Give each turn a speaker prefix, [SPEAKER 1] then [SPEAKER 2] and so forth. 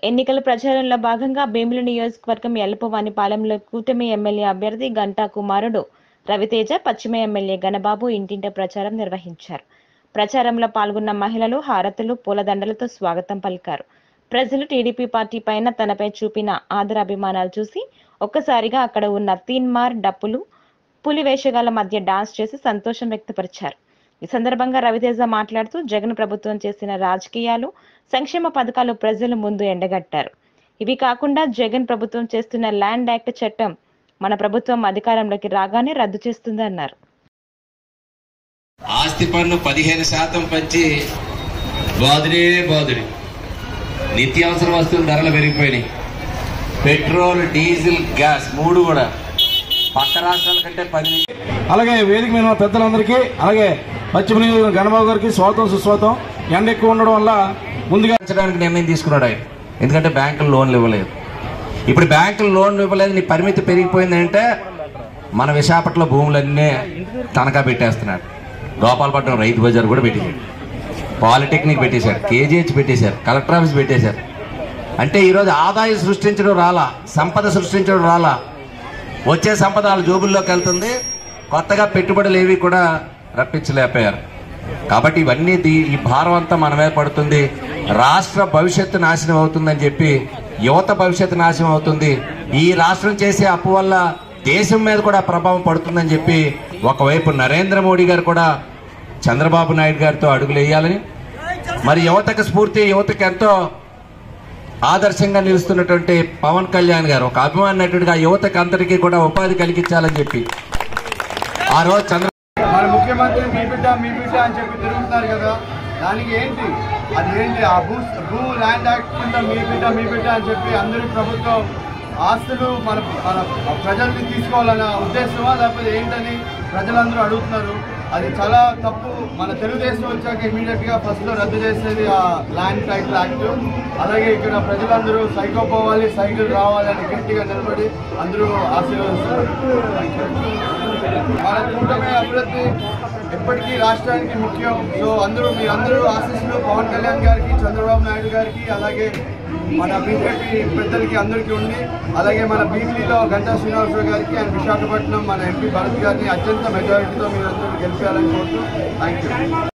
[SPEAKER 1] ఎన్నికల ప్రచారంలో భాగంగా భీమిలి నియోజకవర్గం ఎల్లపవానిపాలెంలో కూటమి ఎమ్మెల్యే అభ్యర్థి గంటా కుమారుడు రవితేజ, పశ్చిమ ఎమ్మెల్యే గణబాబు ఇంటింట ప్రచారం నిర్వహించారు. ప్రచారంలో పాల్గొన్న మహిళలు హారతులు, పూలదండలతో స్వాగతం పలికారు. ప్రజలు టీడీపీ పార్టీ పైన తనపై చూపిన ఆదరాభిమానాలు చూసి ఒక్కసారిగా అక్కడ ఉన్న తీన్మార్, డప్పులు, పులి వేషగాల మధ్య డాన్స్ చేసి సంతోషం వ్యక్తపరిచారు. ఈ సందర్భంగా రవితేజ మాట్లాడుతూ జగన్ ప్రభుత్వం చేసిన రాజకీయాలు, సంక్షేమ పథకాలు ప్రజల ముందు ఎండగట్టారు. ఇవి కాకుండా జగన్ ప్రభుత్వం చేస్తున్న ల్యాండ్ యాక్ట్ చట్టం మన ప్రభుత్వం అధికారంలోకి రాగానే రద్దు చేస్తుందన్నారు.
[SPEAKER 2] ఆస్తి పన్ను 15% పెంచి బాదుడే నిత్యావసర వస్తువుల ధరలు పెరిగిపోయినాయి. పెట్రోల్, డీజిల్, గ్యాస్ 3 కూడా పక్క రాష్ట్రాల కంటే 10.
[SPEAKER 3] అలాగే వేదిక మీద పెద్దలందరికీ, అలాగే పశ్చిమ నియోజకవర్గం గణబాబు గారికి స్వాగతం, సుస్వాగతం. ఎండ ఎక్కువ ఉండడం వల్ల ముందుగా
[SPEAKER 2] నిర్ణయం తీసుకున్నాడు ఆయన. ఎందుకంటే బ్యాంకులు లోన్లు ఇవ్వలేదు. ఇప్పుడు బ్యాంకులు లోన్లు ఇవ్వలేదు, నీ పరిమితి పెరిగిపోయిందంటే మన విశాఖపట్నంలో భూములన్నీ తనఖా పెట్టేస్తున్నాడు. గోపాలపట్నం రైతు బజార్ కూడా పెట్టేశాడు, పాలిటెక్నిక్ పెట్టేశాడు, కేజీహెచ్ పెట్టేశారు, కలెక్టర్ ఆఫీస్ పెట్టేశారు. అంటే ఈరోజు ఆదాయం సృష్టించడం రాలా, సంపద సృష్టించడం రాలా. వచ్చే సంపద వాళ్ళ జోబుల్లోకి వెళ్తుంది. కొత్తగా పెట్టుబడులు ఏవి కూడా రప్పించలేకపోయారు. కాబట్టి ఇవన్నీ ఈ భారం అంతా మన మీద పడుతుంది. రాష్ట్ర భవిష్యత్తు నాశనం అవుతుందని చెప్పి, యువత భవిష్యత్తు నాశనం అవుతుంది. ఈ రాష్ట్రం చేసే అప్పు వల్ల దేశం మీద కూడా ప్రభావం పడుతుందని చెప్పి ఒకవైపు నరేంద్ర మోడీ గారు కూడా చంద్రబాబు నాయుడు గారితో అడుగులు వేయాలని, మరి యువతకు స్ఫూర్తి, యువతకు ఎంతో ఆదర్శంగా నిలుస్తున్నటువంటి పవన్ కళ్యాణ్ గారు ఒక అభిమాన నటుడిగా యువతకు అందరికీ కూడా ఉపాధి కలిగించాలని చెప్పి ఆ రోజు
[SPEAKER 4] మన ముఖ్యమంత్రి మీ బిడ్డ అని చెప్పి తిరుగుతున్నారు కదా, దానికి ఏంటి అది ఏంటి? ఆ భూ ల్యాండ్ యాక్ట్ కింద మీ బిడ్డ అని చెప్పి అందరి ప్రభుత్వం ఆస్తులు మన ప్రజల్ని తీసుకోవాలన్న ఉద్దేశమా, లేకపోతే ఏంటని ప్రజలందరూ అడుగుతున్నారు. అది చాలా తప్పు. మన తెలుగుదేశం వచ్చాక ఇమీడియట్గా ఫస్ట్లో రద్దు చేసేది ఆ ల్యాండ్ టైటిల్ యాక్ట్. అలాగే ఇక్కడ ప్రజలందరూ సైకిల్ పోవాలి, సైకిల్ రావాలని గట్టిగా నిలబడి అందరూ ఆశీర్వదిస్తారు. మన కూటమి అభివృద్ధి ఎప్పటికీ రాష్ట్రానికి ముఖ్యం. సో మీరందరూ ఆశీస్సులు పవన్ కళ్యాణ్ గారికి, చంద్రబాబు నాయుడు గారికి, అలాగే మన బీజేపీ పెద్దలకి అందరికీ ఉంది. అలాగే మన భీమిలిలో గంటా శ్రీనివాసరావు గారికి అండ్ విశాఖపట్నం మన ఎంపీ భరత్ గారిని అత్యంత మెజారిటీతో మీరందరూ గెలిపాలని కోరుతూ థ్యాంక్ యూ.